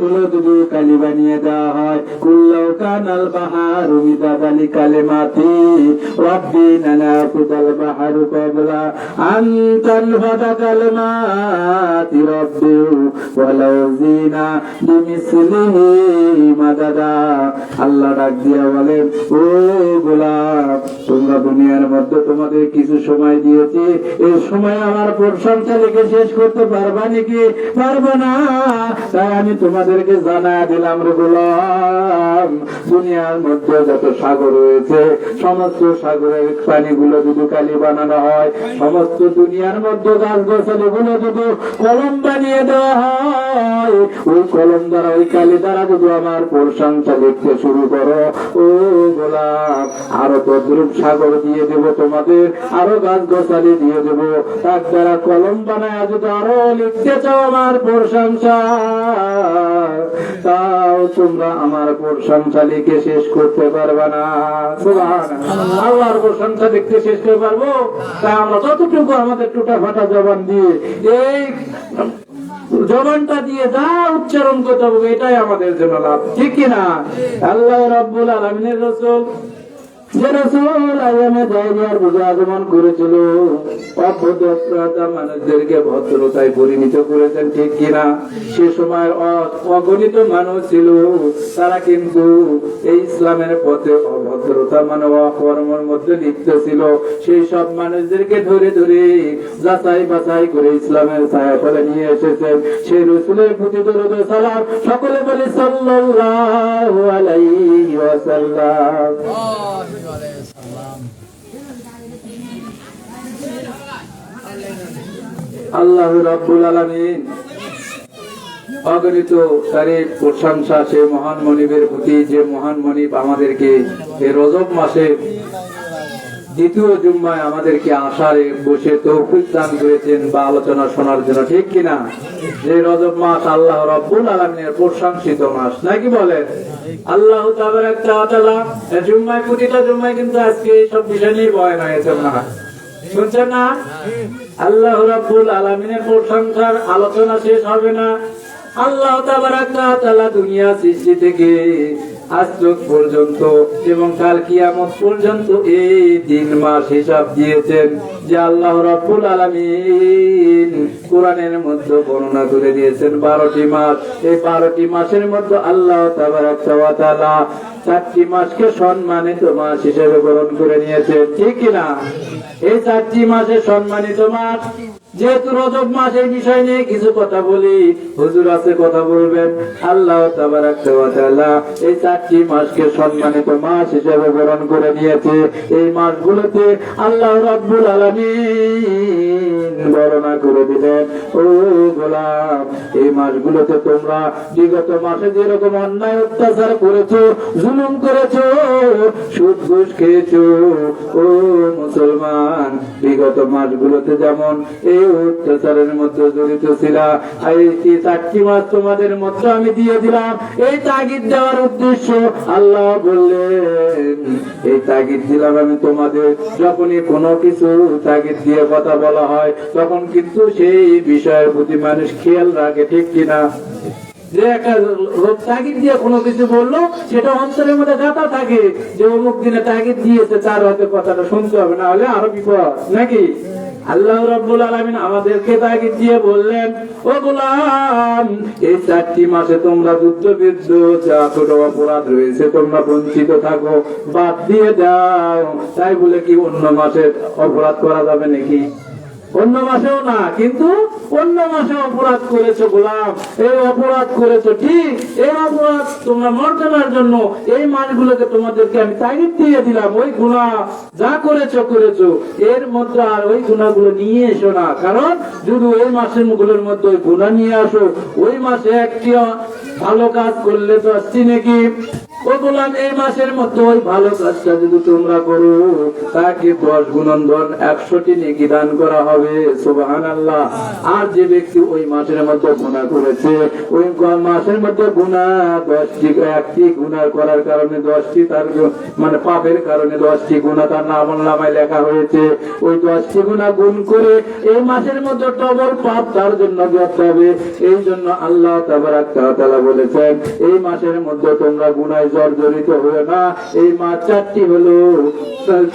গুলো যদি কালি বানিয়ে দেওয়া হয়, কুল্লাউ কানাল বাহারু মিদাদাল কালিমাতি রাব্বিনা লাফিদাল বাহারু ক্বাবলা আন তানফাদা কালিমাতি রাব্বি ওয়ালাউ জিনা বিমিসলিহি মাদাদা। আল্লাহ ডাক দিয়া বলেন, ও গোলাম, তোমরা দুনিয়ার মধ্যে তোমাদের কিছু সময় দিয়েছি, এই সময় আমার প্রশংসা লিখে শেষ করতে পারবা নাকি? পারবে না। তাই আমি তোমাদেরকে জানা দিলাম রে গোলাম, দুনিয়ার মধ্যে যত সাগর রয়েছে, সমস্ত সাগরের পানিগুলো যদি কালি বানানো হয়, সমস্ত দুনিয়ার মধ্যে গাছ গাছালি গুলো যদি কলম বানিয়ে দেওয়া হয়, ওই কলম দ্বারা, ওই কালি দ্বারা যদি আমার প্রশংসা লিখতে শুরু করো, ও গোলাম, আরো তদ্রুপ সাগর দিয়ে দেব তোমাদের, আরো গাছ গাছালি দিয়ে দেব। তার দ্বারা কলম বানায় যদি আরো লিখতে চাও আমার প্রশংসা, তাও তোমরা আমার প্রশংসা লিখে শেষ করতে পারবে না। সুবহানাল্লাহ। আল্লাহর প্রশংসা লিখতে শেষ করতে পারবো? তাই আমরা যতটুকু আমাদের টুটা ফাটা জবান দিয়ে, এই জবানটা দিয়ে যা উচ্চারণ করতে হবে, এটাই আমাদের জন্য লাভ, ঠিক কিনা? আল্লাহ রাব্বুল আলামিনের রাসূল যে রাসূল আয়ামে জাহেলিয়ার বুঝে আগমন করেছিল, অভদ্রতা মানুষদেরকে ভদ্রতায় পরিণত করেছেন, ঠিক কিনা? সে সময় অগণিত মানুষ ছিল, তারা কিন্তু এই ইসলামের পথে অভদ্রতা মানে অকর্মের মধ্যে লিপ্ত ছিল। সেই সব মানুষদেরকে ধরে ধরে যাচাই বাছাই করে ইসলামের ছায়া তলে নিয়ে এসেছেন সেই রাসূলের প্রতি দরুদ ও সালাম সকলে বলি সাল্লাল্লাহু আলাইহি ওয়াসাল্লাম। আল্লাহ রাব্বুল আলামিন অগণিত তারিফ প্রশংসা সে মহান মনিবের প্রতি, যে মহান মনিব আমাদেরকে এই রজব মাসে দ্বিতীয় জুম্মায় আমাদেরকে আশারে বসে তৌফিক দান করেছেন বা আলোচনা শোনার জন্য, ঠিক কিনা? যে রজব মাস আল্লাহ রাব্বুল আলামিনের প্রশংসিত মাস, নাকি বলেন? আল্লাহ তাবারাক ওয়া তাআলা জুম্মায়, প্রতিটা জুম্মায় কিন্তু আজকে এই সব বিষয় নিয়ে বয়ান হয়েছে, না শুনছেন না? আল্লাহ রাব্বুল আলামিনের প্রশংসার আলোচনা শেষ হবে না। আল্লাহ তাবারাক ওয়া তাআলা দুনিয়া সৃষ্টি থেকে আজ পর্যন্ত এবং কাল কিয়ামত পর্যন্ত এই দিন মাস হিসাব দিয়েছেন, যে আল্লাহ রাব্বুল আলামিন কোরআনের মধ্যে বর্ণনা করে দিয়েছেন 12টি মাস। এই 12টি মাসের মধ্যে আল্লাহ তাবারাক ওয়া তাআলা 4টি মাসকে সম্মানিত মাস হিসেবে গ্রহণ করে নিয়েছেন, ঠিক কিনা? এই 4টি মাসে সম্মানিত মাস, যেহেতু রজব মাসের বিষয় নিয়ে কিছু কথা বলি, হুজুর আছে কথা বলবেন। আল্লাহ তাবারাক ওয়া তাআলা এই 4টি মাসকে সম্মানিত মাস হিসেবে গ্রহণ করে নিয়েছে। এই মাসগুলোতে আল্লাহ রাব্বুল আলামিন বর্ণনা করে দিলেন, ও গোলাম, এই মাসগুলোতে তোমরা বিগত মাসে যেরকম অন্যায় অত্যাচার করেছো, জুলুম করেছো, সুদ ঘুষ খেয়েছো, ও মুসলমান, বিগত মাসগুলোতে যেমন এই অত্যাচারের মধ্যে জড়িত ছিল, এই 4টি মাস তোমাদের মধ্যে আমি দিয়ে দিলাম। এই তাগিদ দেওয়ার উদ্দেশ্য আল্লাহ বললেন, এই তাগিদ দিলাম আমি তোমাদের। যখনই কোনো কিছু তাগিদ দিয়ে কথা বলা হয়, তখন কিন্তু সেই বিষয়ের প্রতি মানুষ খেয়াল রাখে, ঠিক কিনা? যে একটা লোক তাগিদ দিয়ে কোনো কিছু বললো, সেটা অন্তরের মধ্যে গাঁথা থাকে যে অমুক দিনে তাগিদ দিয়েছে, তার হয়তো কথাটা শুনতে হবে, না হলে আরো বিপদ, নাকি? আল্লাহ রাব্বুল আলামিন আমাদেরকে তাগিদ দিয়ে বললেন, ও গোলাম, এই 4টি মাসে তোমরা যুদ্ধ বিদ্ধ যা ছোট অপরাধ রয়েছে তোমরা বঞ্চিত থাকো, বাদ দিয়ে দাও। তাই বলে কি অন্য মাসে অপরাধ করা যাবে নাকি? অন্য মাসেও না, কিন্তু অন্য মাসে অপরাধ করেছো গোলাম, এই অপরাধ করেছো, ঠিক। এই অপরাধ তোমরা মর্যাদার জন্য এই মাসগুলোকে তোমাদেরকে আমি তাগিদ দিয়ে দিলাম। ওই গুনাহ যা করেছো করেছো, এর মধ্যে আর ওই গুনাহগুলো নিয়ে এসো না। কারণ যদি ওই মাসের গুলোর মধ্যে ওই গুনাহ নিয়ে আসো, ওই মাসে একটি ভালো কাজ করলে তো আসছি নাকি? ও গোলাম, এই মাসের মধ্যে ওই ভালো কাজটা যদি তোমরা করো, তাকে 10 গুণন 100টি নেকি দান করা হবে। সুবহানাল্লাহ। আর যে ব্যক্তি ওই মাসের মধ্যে গুনাহ করেছে, ওই মাসের মধ্যে গুনাহ 10টি, একটি গুনাহ করার কারণে 10টি, তার মানে পাপের কারণে 10টি গুনাহ তার আমলনামায় লেখা হয়েছে। ওই 10টি গুনাহ গুণ করে এই মাসের মধ্যে ডবল পাপ তার জন্য করতে হবে। এই জন্য আল্লাহ তাবারাক ওয়া তাআলা বলেছেন, এই মাসের মধ্যে তোমরা গুনাহে জর্জরিত হয়ে না। এই মাস 4টি হলো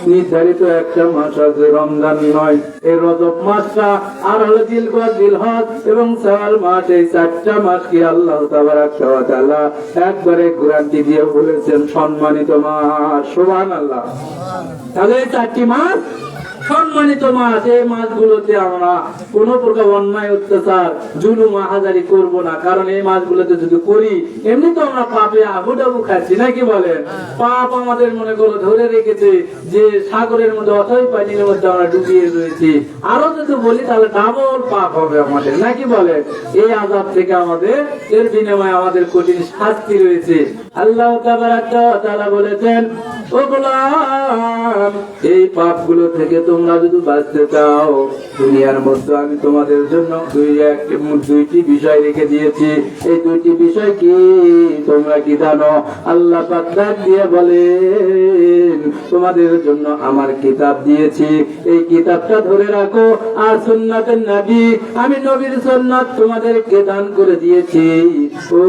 নির্ধারিত। একটা মাস আছে রমজান নয়, এই রজব মাসটা, আর হলো জিলকদ, জিলহজ এবং শাওয়াল মাস। এই 4টা মাসকে আল্লাহ তাবারাক ওয়া তাআলা একবারে গ্যারান্টি দিয়ে বলেছেন সম্মানিত মাস। সুবহানাল্লাহ। তাহলে এই 4টি মাস সম্মানিত মাস। এই মাসগুলোতে আমরা কোন প্রকার অন্যায়, অত্যাচার, জুলুম, হাজারি করব না। কারণ এই মাসগুলোতে যদি করি, এমনি তো আমরা পাপে আবুডাবু খাচ্ছি, নাকি বলেন? পাপ আমাদের মনে করো ধরে রেখেছে, যে সাগরের মধ্যে অথই পানির মধ্যে আমরা ডুবিয়ে রয়েছি। আরো যদি বলি তাহলে ডাবল পাপ হবে আমাদের, নাকি বলেন? এই আযাব থেকে আমাদের, এর বিনিময়ে আমাদের কঠিন শাস্তি রয়েছে। আল্লাহ তাআলা বলেছেন, ও গোলাম, এই পাপগুলো থেকে তোমরা যদি বাঁচতে চাও, দুনিয়ার মধ্যে আমি তোমাদের জন্য দুইটি বিষয় রেখে দিয়েছি। এই দুইটি বিষয় কি তোমরা কি জানো? আল্লাহ পাক ডাক দিয়ে বলেন, তোমাদের জন্য আমার কিতাব দিয়েছি, এই কিতাবটা ধরে রাখো। আর সুন্নাতের নবী, আমি নবীর সুন্নাত তোমাদেরকে দান করে দিয়েছি। ও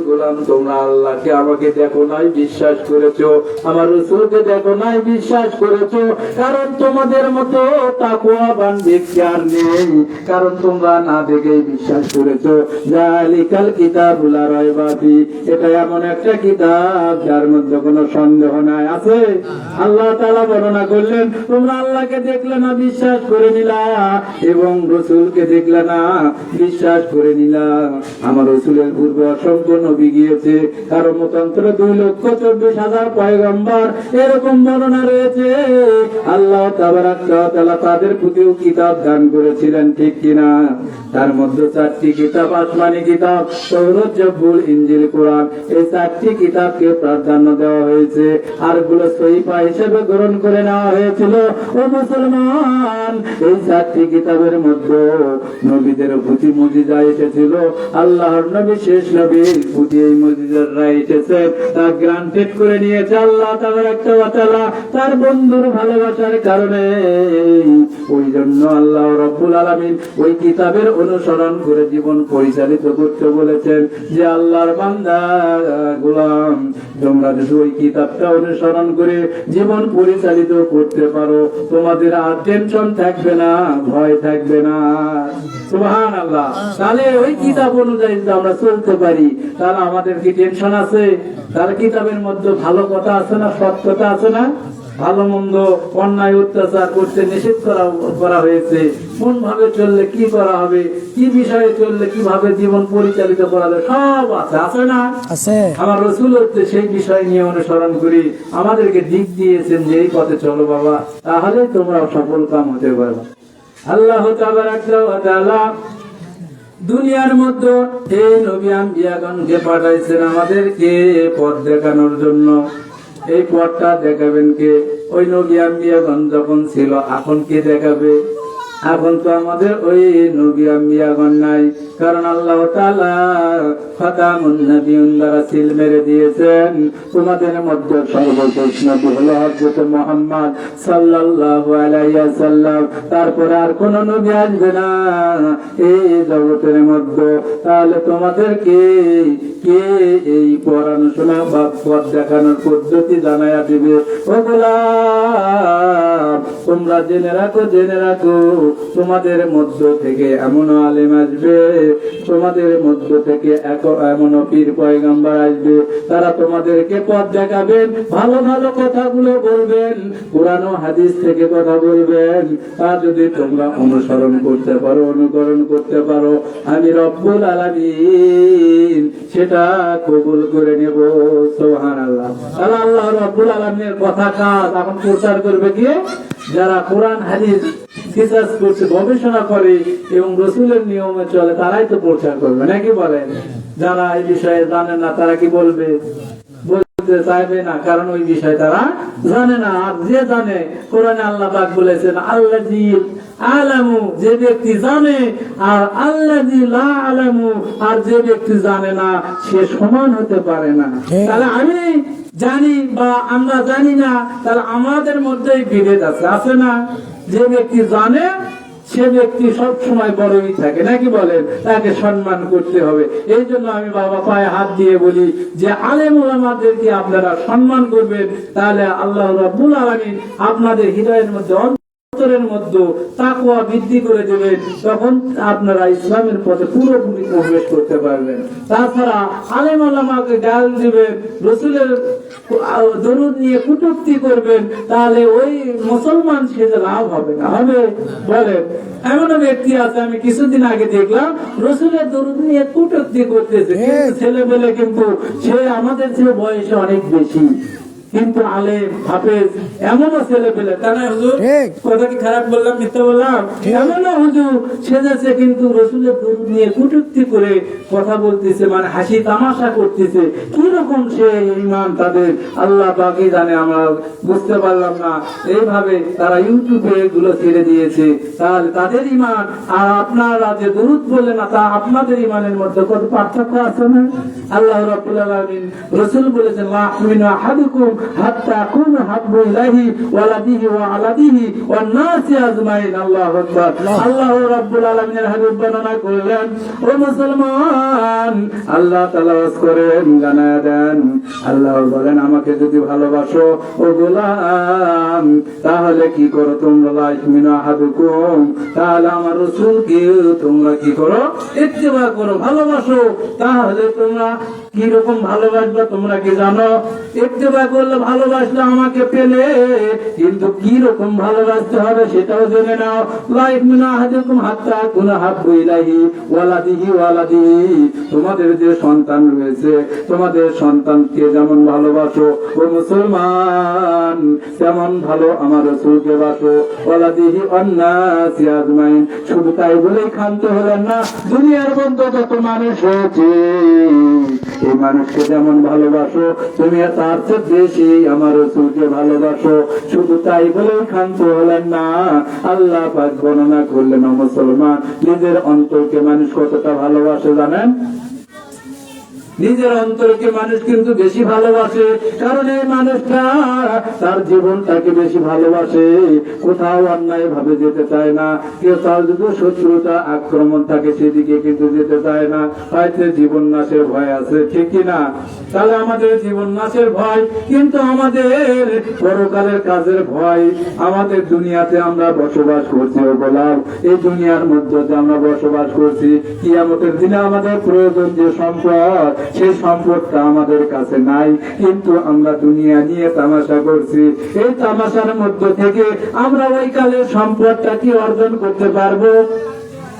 গোলাম, তোমরা আল্লাহকে, আমাকে দেখো নাই, বিশ্বাস করেছো, আমার রাসূলকে দেখো নাই, বিশ্বাস করেছো। কারণ তোমাদের মতো তাকওয়াবান ব্যক্তি আর নেই, কারণ তোমরা না দেখেই বিশ্বাস করেছো। জালিকাল কিতাবুল লা রাইবা ফি, এটা এমন একটা কিতাব যার মধ্যে কোনো সন্দেহ নাই। আছে? আল্লাহ তাআলা বর্ণনা করলেন, তোমরা আল্লাহকে দেখলে না, বিশ্বাস করে নিলা, এবং রাসূলকে দেখলে না, বিশ্বাস করে নিলা। আমার রাসূলের পূর্বে অসংখ্য নবী গিয়েছে, কারো মতান্তর 2,24,000 পয়গম্বর, এরকম বর্ণনা রয়েছে। আল্লাহ তাবারাক ওয়া তাআলা তাদের প্রতিও কিতাব দান করেছিলেন, ঠিক কিনা? তার মধ্যে 4টি কিতাব আসমানি কিতাব, তাওরাত, জাবুর, ইনজিল, কোরআন। এই 4টি কিতাবকে প্রাধান্য দেওয়া হয়েছে, আর গুলো সহিফা হিসেবে গ্রহণ করে নেওয়া হয়েছিল। ও মুসলমান, এই 4টি কিতাবের মধ্যে নবীদের প্রতি মুজিজা এসেছিল। আল্লাহর নবী, শেষ নবীর প্রতি এই মুজিজারা এসেছে, তা গ্রান্টেড করে নিয়েছে আল্লাহ তাবারাক ওয়া তাআলা তার বন্ধুর ভালোবাসার কারণে। ওই জন্য আল্লাহ রাব্বুল আলামিন ওই কিতাবের অনুসরণ করে জীবন পরিচালিত করতে বলেছেন, যে আল্লাহর বান্দা গোলাম, তোমরা যদি ওই কিতাবটা অনুসরণ করে জীবন পরিচালিত করতে পারো, তোমাদের আর টেনশন থাকবে না, ভয় থাকবে না। সুবহানাল্লাহ। তাহলে ওই কিতাব অনুযায়ী যদি আমরা চলতে পারি, তাহলে আমাদের কি টেনশন আছে? তার কিতাবের মধ্যে ভালো কথা আছে না, সৎ কথা আছে না? ভালো মন্দ, অন্যায়, অত্যাচার করতে নিষেধ করা হয়েছে। কোন ভাবে চললে কি করা হবে, কি বিষয়ে চললে কিভাবে জীবন পরিচালিত করা যাবে, সব আছে। আছে না? আছে। আমার রাসূল হচ্ছে সেই বিষয় নিয়ে অনুসরণ করি, আমাদেরকে দিক দিয়েছেন যে এই পথে চলো বাবা, তাহলে তোমরা সফল কাম হতে পারবে। আল্লাহ তাবারাক ওয়া তাআলা দুনিয়ার মধ্যে এই নবী আম্বিয়াগণকে পাঠাইছেন আমাদেরকে পথ দেখানোর জন্য। এই পথটা দেখাবেন কে? ওই নবী আম্বিয়াগণ যখন ছিল, এখন কে দেখাবে? এখন তো আমাদের ওই নবী আম্বিয়াগণ নাই, কারণ আল্লাহ তাআলা খাতামুন নবিয়্যিন দ্বারা সিল মেরে দিয়েছেন। তোমাদের মধ্যে সর্বশেষ নবী হলো হযরত মুহাম্মদ সাল্লাল্লাহু আলাইহি ওয়াসাল্লাম। তারপরে আর কোন নবী আসবে না এই জগতের মধ্যে। তাহলে তোমাদেরকে কে এই পড়ানো শোনা বা পথ দেখানোর পদ্ধতি জানায়া দিবে? ও গোলাম, তোমরা জেনে রাখো, জেনে রাখো, তোমাদের মধ্য থেকে এমন আলেম আসবে, তোমাদের মধ্য থেকে এমন পীর পয়গম্বর আসবে, তারা তোমাদেরকে পথ দেখাবেন, ভালো ভালো কথাগুলো বলবেন, কোরআন ও হাদিস থেকে কথা বলবেন। তা যদি তোমরা অনুসরণ করতে পারো, অনুকরণ করতে পারো, আমি রব্বুল আলামিন সেটা কবুল করে নেব। সুবহানাল্লাহ। তাহলে আল্লাহ রব্বুল আলামিনের কথা কাজ এখন প্রচার করবে কি? যারা কোরআন হাদিস রিসার্চ করছে, গবেষণা করে এবং রাসূলের নিয়মে চলে, তারাই তো প্রচার করবে, নাকি বলেন? যারা এই বিষয়ে জানেন না, তারা কি বলবে? চাইবে না, কারণ ওই বিষয় তারা জানে না। আর যে জানে, কোরআনে আল্লাহ পাক বলেছেন আল্লাযী আলামু, যে ব্যক্তি জানে, আর আল্লাযী লা আলামু, আর যে ব্যক্তি জানে না, সে সমান হতে পারে না। তাহলে আমি জানি বা আমরা জানি না, তাহলে আমাদের মধ্যেই বিভেদ আছে, আছে না? যে ব্যক্তি জানে সে ব্যক্তি সব সময় বড়ই থাকে, নাকি বলেন? তাকে সম্মান করতে হবে। এই জন্য আমি বাবা পায়ে হাত দিয়ে বলি যে আলেম ওলামাদেরকে আপনারা সম্মান করবেন, তাহলে আল্লাহ রাব্বুল আলামিন আপনাদের হৃদয়ের মধ্যে, অন্তরের মধ্যে তাকওয়া বৃদ্ধি করে দেবেন, তখন আপনারা ইসলামের পথে পুরোপুরি প্রবেশ করতে পারবেন। তাছাড়া আলেম ওলামাকে গাল দিবেন, রসুলের দরুদ নিয়ে কটূক্তি করবেন, তাহলে ওই মুসলমান সেজে লাভ হবে না। হবে? বলেন। এমনও ব্যক্তি আছে, আমি কিছুদিন আগে দেখলাম, রসুলের দরুদ নিয়ে কটূক্তি করতেছে, ছেলেবেলে কিন্তু সে আমাদের চেয়ে বয়সে অনেক বেশি, কিন্তু আলেম হাফেজ, এমনও ছেলে পেলে, তা না হুজুর? কথা কি খারাপ বললাম, মিথ্যা বললাম? এমনও হুজুর সেজেছে, কিন্তু রসুলের দরুদ নিয়ে কটূক্তি করে কথা বলতেছে, মানে হাসি তামাশা করতেছে। কি রকম সে ঈমান তাদের, আল্লাহ পাকই জানে, আমরা বুঝতে পারলাম না। এইভাবে তারা ইউটিউবে এগুলো ছেড়ে দিয়েছে। তাহলে তাদের ঈমান আর আপনারা যে দরুদ বললেন না, তা আপনাদের ঈমানের মধ্যে কত পার্থক্য আছে না? আল্লাহ রাব্বুল আলামিন, রাসূল বলেছেন লা ইউমিনু আহাদুকুম হাত্তা কুনু হাব্বু ইলাইহি ওয়ালাদিহি ওয়া আলাদিহি ওয়ান নাসি আজমাইন। আল্লাহু আকবার। আল্লাহ রাব্বুল আলামিনের হাবিব বর্ণনা করলেন, ও মুসলমান, আল্লাহ তাআলা ওয়াজ করেন, জানায়া দেন, আল্লাহ বলেন, আমাকে যদি ভালোবাসো ও গোলাম, তাহলে কি করো তোমরা? লা ইউমিনু আহাদুকুম, তাহলে আমার রাসূলকে তোমরা কি করো? ইত্তিবা করো, ভালোবাসো। তাহলে তোমরা কি রকম ভালোবাসবা তোমরা কি জানো? ইত্তিবা করলে, ভালোবাসলে আমাকে পেলে, কিন্তু কি রকম ভালোবাসতে হবে সেটাও জেনে নাও। লা ইউমিনু আহাদুকুম হাত্তা কুনা হাব্বু ইলাইহি ওয়ালাদিহি ওয়ালাদিহি, তোমাদের যে সন্তান রয়েছে, তোমাদের সন্তানকে যেমন ভালোবাসো ও মুসলমান, তেমন ভালো আমার রাসূলকে বাসো। ওয়ালাদিহি ওয়ান নাসি আজমাইন, শুধু তাই বলেই ক্ষান্ত হলেন না, দুনিয়ার মধ্যে যত মানুষ হয়েছে, এই মানুষকে যেমন ভালোবাসো, তুমি তার চেয়ে বেশি আমার রাসূলকে ভালোবাসো। শুধু তাই বলেও ক্ষান্ত হলেন না, আল্লাহ পাক বর্ণনা করলেন, ও মুসলমান, নিজের অন্তরকে মানুষ কতটা ভালোবাসে জানেন? নিজের অন্তরকে মানুষ কিন্তু বেশি ভালোবাসে, কারণ এই মানুষটা তার জীবনটাকে বেশি ভালোবাসে, কোথাও অন্যায় ভাবে যেতে চায় না, কেউ তার যদি শত্রুতা আক্রমণ থাকে সেদিকে কিন্তু যেতে চায় না, হয়তো জীবন নাশের ভয় আছে, ঠিক কিনা? তাহলে আমাদের জীবন নাশের ভয়, কিন্তু আমাদের পরকালের কাজের ভয়। আমাদের দুনিয়াতে আমরা বসবাস করছি, ও গোলাম, এই দুনিয়ার মধ্যে আমরা বসবাস করছি, কিয়ামতের দিনে আমাদের প্রয়োজন যে সম্পদ, সেই সম্পদটা আমাদের কাছে নাই, কিন্তু আমরা দুনিয়া নিয়ে তামাশা করছি। এই তামাশার মধ্য থেকে আমরা ওই কালের সম্পদটা কি অর্জন করতে পারবো?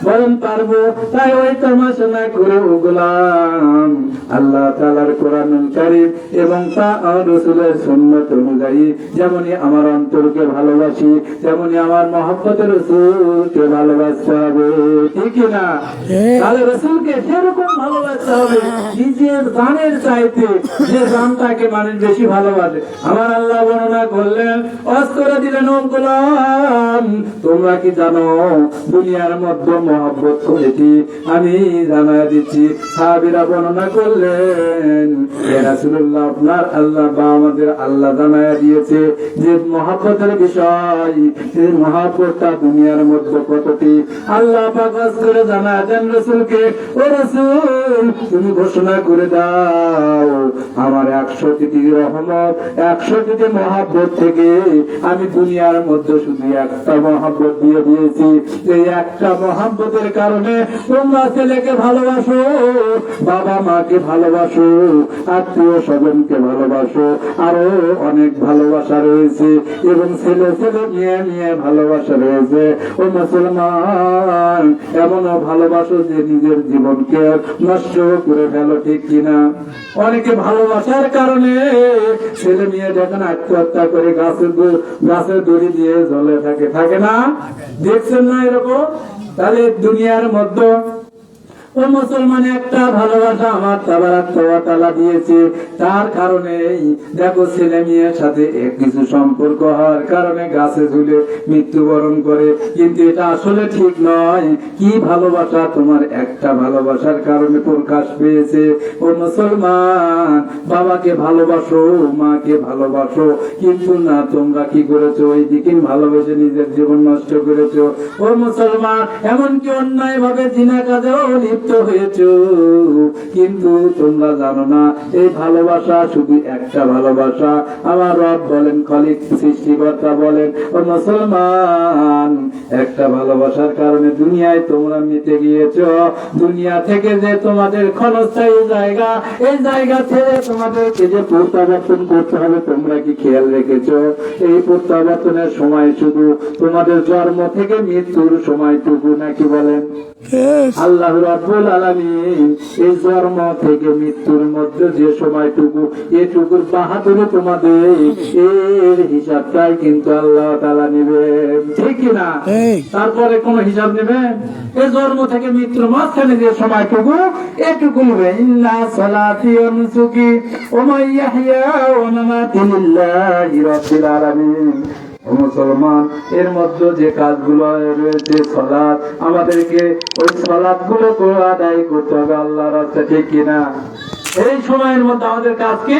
বলেন পারবো? তাই ওই তামাশা না করে ও গোলাম, আল্লাহ তাআলার কোরআনুল কারীম এবং তার রাসূলের সুন্নাত অনুযায়ী যেমনই আমার অন্তরকে ভালোবাসি, তেমনি আমার মহব্বতের রাসূলকে ভালোবাসতে হবে, ঠিক না? তাহলে রাসূলকে সেরকম ভালোবাসতে হবে নিজের জানের চাইতে, যে জানটাকে মানুষ বেশি ভালোবাসে। আমার আল্লাহ বর্ণনা করলেন, ওয়াজ করে দিলেন, ও গোলাম, তোমরা কি জানো দুনিয়ার মধ্যে মহব্বত করেছি আমি জানায় দিচ্ছি। সাহাবীরা বর্ণনা করলেন, ইয়া রাসূলুল্লাহ, আপনার আল্লাহ বা আমাদের আল্লাহ জানায় দিয়েছে যে মহব্বতের বিষয়, এই মহব্বতটা দুনিয়ার মধ্যে কতটি। আল্লাহ পাক করে জানায় দেন রাসূলকে, ও রাসূল, তুমি ঘোষণা করে দাও, আমার 100টি রহমত, 100টি মহব্বত থেকে আমি দুনিয়ার মধ্যে শুধু একটা মহব্বত দিয়ে দিয়েছি। এই একটা মহব্বতের কারণে তোমরা ছেলেকে ভালোবাসো, বাবা মাকে ভালোবাসো, আত্মীয় স্বজনকে ভালোবাসো, আরো অনেক ভালোবাসা রয়েছে, এবং ছেলে ছেলে মেয়ে মেয়ে ভালোবাসা রয়েছে। ও মুসলমান, এমনও ভালোবাসো যে নিজের জীবনকে নষ্ট করে ফেলো, ঠিক কিনা? অনেকে ভালোবাসার কারণে ছেলে মেয়ে যখন আত্মহত্যা করে গাছের দড়ি দিয়ে জ্বলে থাকে, থাকে না? দেখছেন না এরকম? তাহলে দুনিয়ার মধ্যে ও মুসলমান, একটা ভালোবাসা আমার তাবারাক ওয়া তাআলা দিয়েছে। তার কারণে দেখো ছেলে মেয়ের সাথে কিছু সম্পর্ক হওয়ার কারণে গাছে ঝুলে মৃত্যুবরণ করে, কিন্তু এটা আসলে ঠিক নয়। কি ভালোবাসা তোমার একটা ভালোবাসার কারণে প্রকাশ পেয়েছে। ও মুসলমান, বাবাকে ভালোবাসো, মাকে ভালোবাসো, কিন্তু না তোমরা কি করেছো, ওই দিকে ভালোবেসে নিজের জীবন নষ্ট করেছো। ও মুসলমান, এমনকি অন্যায় ভাবে জিনা কাজেও লিপ্ত হয়েছো, কিন্তু তোমরা জানো না এই ভালোবাসা শুধু একটা ভালোবাসা। আমার রব বলেন, খলিক সৃষ্টিকর্তা বলেন, ও মুসলমান, একটা ভালোবাসার কারণে দুনিয়ায় তোমরা মিটে গিয়েছো। দুনিয়া থেকে যে তোমাদের ক্ষণস্থায়ী জায়গা, এই জায়গা থেকে তোমাদেরকে যে প্রত্যাবর্তন করতে হবে, তোমরা কি খেয়াল রেখেছো? এই প্রত্যাবর্তনের সময় শুধু তোমাদের জন্ম থেকে মৃত্যুর সময়টুকু নাকি বলেন? আল্লাহ রাব্বুল আলামিন এই জন্ম থেকে মৃত্যুর মধ্যে যে সময়টুকু, এটুকুর বাহাদুরি তোমাদের, এর হিসাবটাই কিন্তু আল্লাহ তাআলা নেবেন, ঠিক কিনা? তারপরে কোন হিসাব নেবেন? এই জন্ম থেকে মৃত্যুর মাঝখানে যে সময়টুকু, এটুকু নেবে। ইন্না সালাতি ওয়া নুসুকি ওয়া মাইয়াহিয়া ওয়া মামাতি লিল্লাহি রাব্বিল আলামিন। মুসলমান, এর মধ্যে যে কাজগুলো রয়েছে, সালাত, আমাদেরকে ওই সালাত গুলো আদায় করতে হবে আল্লাহর রাস্তায়, ঠিক কিনা? এই সময়ের মধ্যে আমাদের কাজকে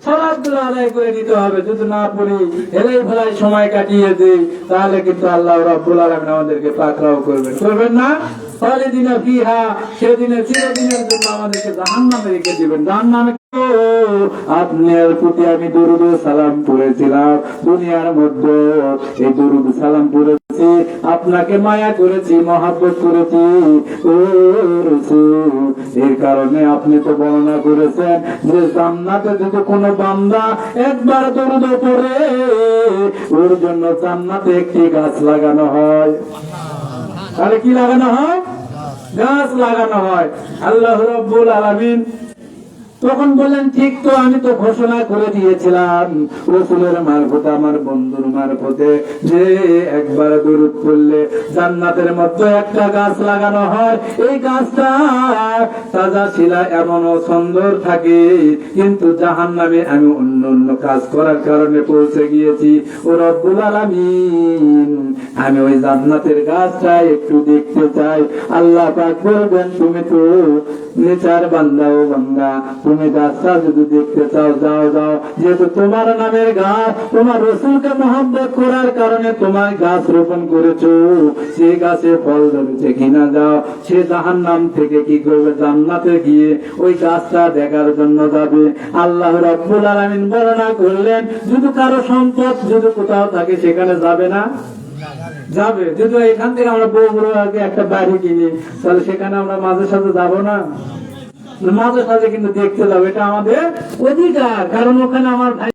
সালাত গুলো আদায় করে দিতে হবে। যদি না পড়ি, হেলাই ফেলাই সময় কাটিয়ে দিই, তাহলে কিন্তু আল্লাহ রাব্বুল আলামিন আমাদেরকে পাকড়াও করবেন, করবেন না? খালিদিনা ফিহা, সেদিনে চিরদিনের জন্য আমাদেরকে জাহান্নামে রেখে দিবেন। জাহান্নামে আপনার প্রতি আমি দরুদ সালাম পড়েছিলাম, দুনিয়ার মধ্যে এই দরুদ সালাম পড়েছি, আপনাকে মায়া করেছি, মহাব্বত করেছি। ও রাসূল, এর কারণে আপনি তো বর্ণনা করেছেন যে জান্নাতে যদি কোনো বান্দা একবার দরুদ পড়ে, ওর জন্য জান্নাতে একটি গাছ লাগানো হয়। তাহলে কি লাগানো হয়? গাছ লাগানো হয়। আল্লাহ রাব্বুল আলামিন তখন বললেন, ঠিক তো, আমি তো ঘোষণা করে দিয়েছিলাম রাসূলের মারফতে, আমার বন্ধুর মারফতে, যে একবার দরুদ পড়লে জান্নাতের মধ্যে একটা গাছ লাগানো হয়। এই গাছটা তাজা শিলা এমনও সুন্দর থাকে, কিন্তু জাহান্নামে আমি অন্য অন্য কাজ করার কারণে পৌঁছে গিয়েছি। ও রব্বুল আলামিন, আমি ওই জান্নাতের গাছটা একটু দেখতে চাই। আল্লাহ পাক বলবেন, তুমি তো নেচার বান্দা, ও বান্দা, তুমি গাছটা যদি দেখতে চাও, যাও যাও, যেহেতু তোমার নামের গাছ, তোমার রাসূলকে মহব্বত করার কারণে তোমার গাছ রোপণ করেছো, সেই গাছে ফল ধরেছে কিনা, যাও। সে জাহান্নাম থেকে কি করবে? জান্নাতে গিয়ে ওই গাছটা দেখার জন্য যাবে। আল্লাহ রাব্বুল আলামিন বর্ণনা করলেন, যদি কারো সম্পদ যদি কোথাও থাকে, সেখানে যাবে না? যাবে। যদি এখান থেকে আমরা বগুড়া আগে একটা বাড়ি কিনি, তাহলে সেখানে আমরা মাঝে সাথে যাবো না? মাঝে সাথে কিন্তু দেখতে যাবো, এটা আমাদের অধিকার, কারণ ওখানে আমার ভাই